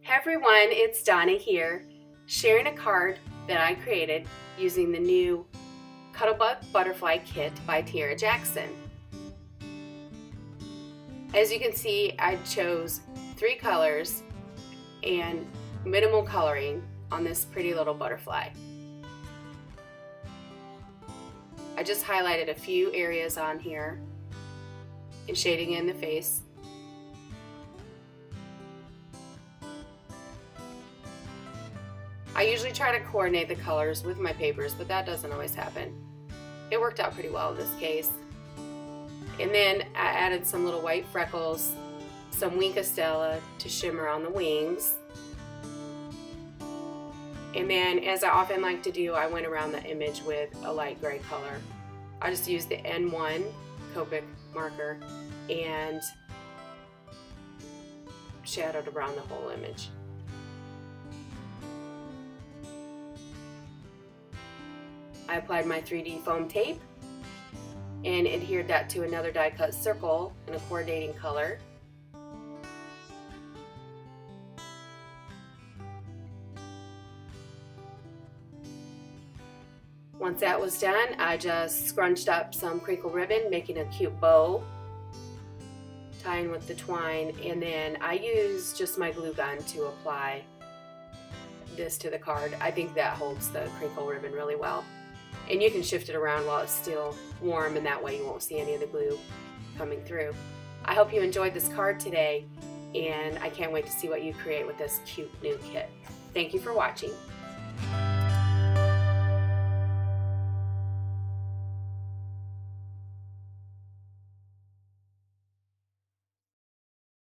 Hey everyone, it's Donna here, sharing a card that I created using the new Cuddlebug Butterfly Kit by Tiara Jackson. As you can see, I chose 3 colors and minimal coloring on this pretty little butterfly. I just highlighted a few areas on here and shading in the face. I usually try to coordinate the colors with my papers, but that doesn't always happen. It worked out pretty well in this case. And then I added some little white freckles, some Wink Stella to shimmer on the wings. And then, as I often like to do, I went around the image with a light gray color. I just used the N1 Copic marker and shadowed around the whole image. I applied my 3D foam tape and adhered that to another die cut circle in a coordinating color. Once that was done, I just scrunched up some crinkle ribbon, making a cute bow, tying with the twine, and then I used just my glue gun to apply this to the card. I think that holds the crinkle ribbon really well. And you can shift it around while it's still warm, and that way you won't see any of the glue coming through. I hope you enjoyed this card today, and I can't wait to see what you create with this cute new kit. Thank you for watching.